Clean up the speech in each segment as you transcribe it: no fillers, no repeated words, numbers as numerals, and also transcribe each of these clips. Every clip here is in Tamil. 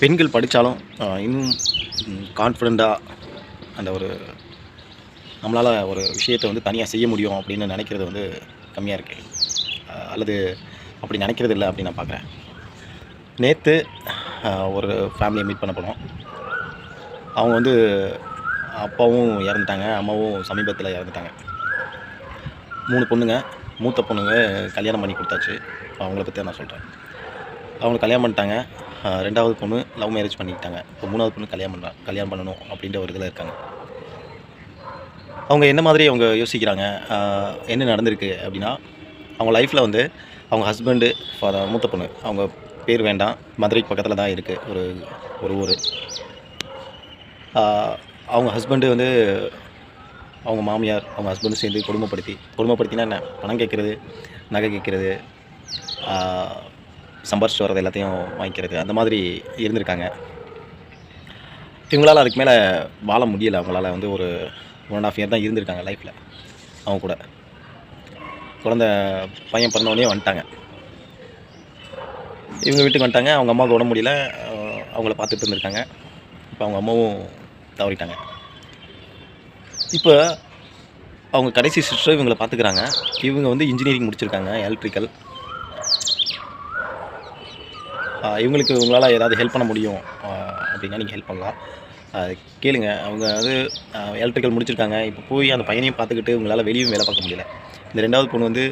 பெண்கள் படித்தாலும் இன்னும் கான்ஃபிடெண்ட்டாக அந்த ஒரு நம்மளால் ஒரு விஷயத்தை வந்து தனியாக செய்ய முடியும் அப்படின்னு நினைக்கிறது வந்து கம்மியாக இருக்குது. அல்லது அப்படி நினைக்கிறது இல்லை அப்படின்னு நான் பார்க்குறேன். நேற்று ஒரு ஃபேமிலியை மீட் பண்ண போனோம். அவங்க வந்து அப்பாவும் இறந்துட்டாங்க, அம்மாவும் சமீபத்தில் இறந்துட்டாங்க. 3 பொண்ணுங்க. மூத்த பொண்ணுங்க கல்யாணம் பண்ணி கொடுத்தாச்சு. அவங்கள பற்றி நான் சொல்கிறேன். அவங்களுக்கு கல்யாணம் பண்ணிட்டாங்க. 2வது பொண்ணு லவ் மேரேஜ் பண்ணிக்கிட்டாங்க. இப்போ 3வது பொண்ணு கல்யாணம் பண்ணணும் அப்படின்ற ஒரு இதில் இருக்காங்க. அவங்க என்ன மாதிரி அவங்க யோசிக்கிறாங்க, என்ன நடந்திருக்கு அப்படின்னா, அவங்க லைஃப்பில் வந்து அவங்க ஹஸ்பண்டு மூத்த பொண்ணு, அவங்க பேர் வேண்டாம், மதுரைக்கு பக்கத்தில் தான் இருக்குது ஒரு ஊர். அவங்க ஹஸ்பண்டு வந்து அவங்க மாமியார், அவங்க ஹஸ்பண்டும் சேர்ந்து கொடுமைப்படுத்தினா என்ன, பணம் கேட்குறது, நகை கேட்குறது, சம்பாரிச்சிட்டு வர்றது எல்லாத்தையும் வாங்கிக்கிறது, அந்த மாதிரி இருந்திருக்காங்க. இவங்களால் அதுக்கு மேலே வாழ முடியலை. அவங்களால வந்து ஒரு 1.5 இயர் தான் இருந்திருக்காங்க லைஃப்பில். அவங்க கூட பையன் பிறந்தவொடனே வந்துட்டாங்க. இவங்க வீட்டுக்கு வந்துட்டாங்க. அவங்க அம்மாவுக்கு உடம்பு முடியல, அவங்கள பார்த்துட்டு இருந்திருக்காங்க. இப்போ அவங்க அம்மாவும் தவறிட்டாங்க. இப்போ அவங்க கடைசி சிஸ்டர் இவங்களை பார்த்துக்கிறாங்க. இவங்க வந்து இன்ஜினியரிங் முடிச்சிருக்காங்க, எலக்ட்ரிக்கல். இவங்களுக்கு உங்களால் ஏதாவது ஹெல்ப் பண்ண முடியும் அப்படின்னா நீங்கள் ஹெல்ப் பண்ணலாம். கேளுங்க. அவங்க வந்து எலக்ட்ரிக்கல் முடிச்சிருக்காங்க. இப்போ போய் அந்த பையனையும் பார்த்துக்கிட்டு இவங்களால் வெளியும் வேலை பார்க்க முடியல. இந்த 2வது பொண்ணு வந்து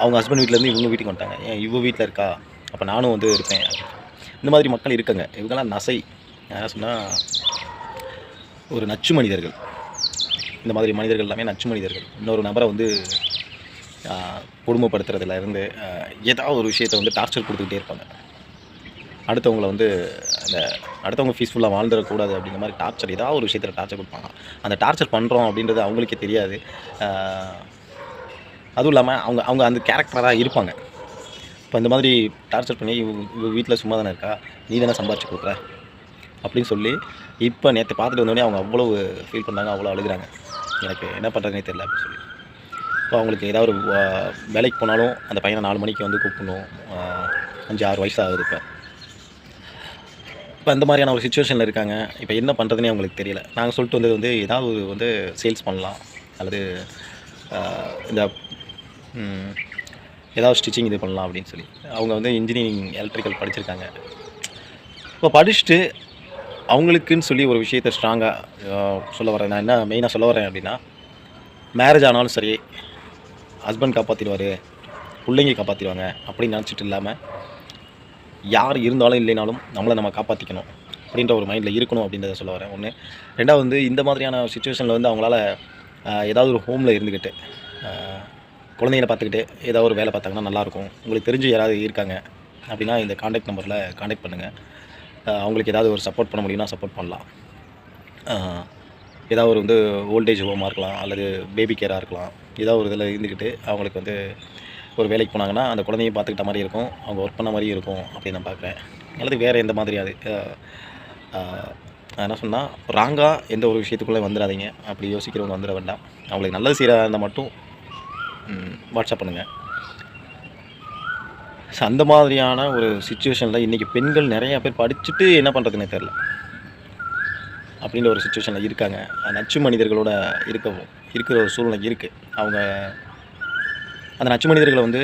அவங்க ஹஸ்பண்ட் வீட்டிலேருந்து இவங்க வீட்டுக்கு வந்துட்டாங்க. ஏன் இவங்க வீட்டில் இருக்கா, அப்போ நானும் வந்து இருப்பேன். இந்த மாதிரி மக்கள் இருக்காங்க. இவங்கெல்லாம் நசை, என்ன சொன்னால் ஒரு நச்சு மனிதர்கள். இந்த மாதிரி மனிதர்கள் எல்லாமே நச்சு மனிதர்கள். இன்னொரு நபரை வந்து கொடுமைப்படுத்துறதுலேருந்து ஏதாவது ஒரு விஷயத்தை வந்து டார்ச்சர் கொடுத்துக்கிட்டே இருப்பாங்க. அடுத்தவங்களை வந்து அடுத்தவங்க பீஸ்ஃபுல்லாக வாழ்ந்துடக்கூடாது அப்படின்ற மாதிரி டார்ச்சர், ஏதாவது ஒரு விஷயத்தில் டார்ச்சர் கொடுப்பாங்க. அந்த டார்ச்சர் பண்ணுறோம் அப்படின்றது அவங்களுக்கே தெரியாது. அதுவும் இல்லாமல் அவங்க அந்த கேரக்டராக தான் இருப்பாங்க. இப்போ இந்த மாதிரி டார்ச்சர் பண்ணி இவங்க வீட்டில் சும்மா தானே இருக்கா, நீ தானே சம்பாரிச்சு கொடுக்குற அப்படின்னு சொல்லி இப்போ நேற்று பார்த்துட்டு வந்தோடனே அவங்க அவ்வளோ ஃபீல் பண்ணாங்க, அவ்வளோ அழுகிறாங்க. எனக்கு என்ன பண்ணுறதுனே தெரியல அப்படின்னு சொல்லி. இப்போ அவங்களுக்கு ஏதாவது ஒரு வேலைக்கு போனாலும் அந்த பையனை 4 மணிக்கு வந்து கூப்பிடணும். 5-6 வயசு ஆகுது. இப்போ இந்த மாதிரியான ஒரு சிச்சுவேஷனில் இருக்காங்க. இப்போ என்ன பண்ணுறதுனே அவங்களுக்கு தெரியல. நாங்கள் சொல்லிட்டு வந்தது வந்து ஏதாவது வந்து சேல்ஸ் பண்ணலாம், அல்லது இந்த ஏதாவது ஸ்டிச்சிங் இது பண்ணலாம் அப்படின்னு சொல்லி. அவங்க வந்து இன்ஜினியரிங் எலக்ட்ரிக்கல் படிச்சிருக்காங்க. இப்போ படிச்சுட்டு அவங்களுக்குன்னு சொல்லி ஒரு விஷயத்தை ஸ்ட்ராங்காக சொல்ல வரேன். நான் என்ன மெயினாக சொல்ல வரேன் அப்படின்னா, மேரேஜ் ஆனாலும் சரி ஹஸ்பண்ட் காப்பாற்றிடுவார், பிள்ளைங்க காப்பாற்றிடுவாங்க அப்படின்னு நினச்சிட்டு இல்லாமல், யார் இருந்தாலும் இல்லைனாலும் நம்மளை நம்ம காப்பாற்றிக்கணும் அப்படின்ற ஒரு மைண்டில் இருக்கணும் அப்படின்றத சொல்ல வரேன். 1. 2வது வந்து இந்த மாதிரியான சுச்சுவேஷனில் வந்து அவங்களால ஏதாவது ஒரு ஹோமில் இருந்துக்கிட்டு குழந்தைங்களை பார்த்துக்கிட்டு ஏதாவது ஒரு வேலை பார்த்தாங்கன்னா நல்லாயிருக்கும். உங்களுக்கு தெரிஞ்சு யாராவது இருக்காங்க அப்படின்னா இந்த கான்டாக்ட் நம்பரில் கான்டாக்ட் பண்ணுங்கள். அவங்களுக்கு ஏதாவது ஒரு சப்போர்ட் பண்ண முடியும்னா சப்போர்ட் பண்ணலாம். ஏதாவது ஒரு வந்து ஓல்டேஜ் ஹோமாக இருக்கலாம், அல்லது பேபி கேராக இருக்கலாம். ஏதாவது ஒரு இதில் இருந்துக்கிட்டு அவங்களுக்கு வந்து ஒரு வேலைக்கு போனாங்கன்னா அந்த குழந்தையும் பார்த்துக்கிட்ட மாதிரி இருக்கும், அவங்க ஒர்க் பண்ண மாதிரியும் இருக்கும் அப்படின்னு நான் பார்க்குறேன். அல்லது வேறு எந்த மாதிரியாது என்ன சொன்னால், ராங்காக எந்த ஒரு விஷயத்துக்குள்ளே வந்துடாதீங்க. அப்படி யோசிக்கிறவங்க வந்துட வேண்டாம். அவங்களுக்கு நல்லது செய்கிறதா இருந்தால் மட்டும் வாட்ஸ்அப் பண்ணுங்கள். ஸோ அந்த மாதிரியான ஒரு சிச்சுவேஷனில் இன்றைக்கி பெண்கள் நிறையா பேர் படிச்சுட்டு என்ன பண்ணுறதுனே தெரில அப்படின்ற ஒரு சிச்சுவேஷனில் இருக்காங்க. நச்சு மனிதர்களோட இருக்கிற ஒரு சூழ்நிலை இருக்குது. அவங்க அந்த நச்சு மனிதர்களை வந்து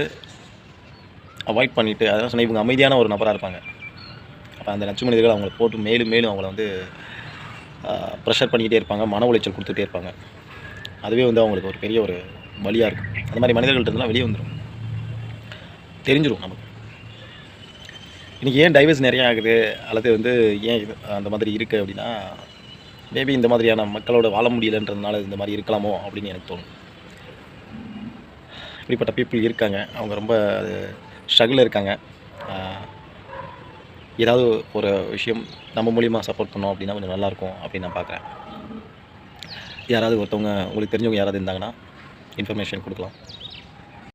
அவாய்ட் பண்ணிவிட்டு, அதான் சொன்னால் இவங்க அமைதியான ஒரு நபராக இருப்பாங்க. அப்போ அந்த நச்சு மனிதர்கள் அவங்கள போட்டு மேலும் அவங்கள வந்து ப்ரெஷர் பண்ணிக்கிட்டே இருப்பாங்க, மன உளைச்சல் கொடுத்துட்டே இருப்பாங்க. அதுவே வந்து அவங்களுக்கு ஒரு பெரிய ஒரு வலியாக இருக்கும். அந்த மாதிரி மனிதர்கள்ட்டலாம் வெளியே வந்துடும், தெரிஞ்சிடும் நமக்கு. இன்றைக்கி ஏன் டைவர்ஸ் நிறையா ஆகுது, அல்லது வந்து ஏன் அந்த மாதிரி இருக்குது அப்படின்னா, மேபி இந்த மாதிரியான மக்களோட வாழ முடியலைன்றதுனால இந்த மாதிரி இருக்கலாமோ அப்படின்னு எனக்கு தோணும். இப்படிப்பட்ட பீப்புள் இருக்காங்க. அவங்க ரொம்ப ஸ்ட்ரகிளில் இருக்காங்க. ஏதாவது ஒரு விஷயம் நம்ம மூலிமா சப்போர்ட் பண்ணோம் அப்படின்னா கொஞ்சம் நல்லாயிருக்கும் அப்படின்னு நான் பார்க்குறேன். யாராவது ஒருத்தவங்க உங்களுக்கு தெரிஞ்சவங்க யாராவது இருந்தாங்கன்னா இன்ஃபர்மேஷன் கொடுக்கலாம்.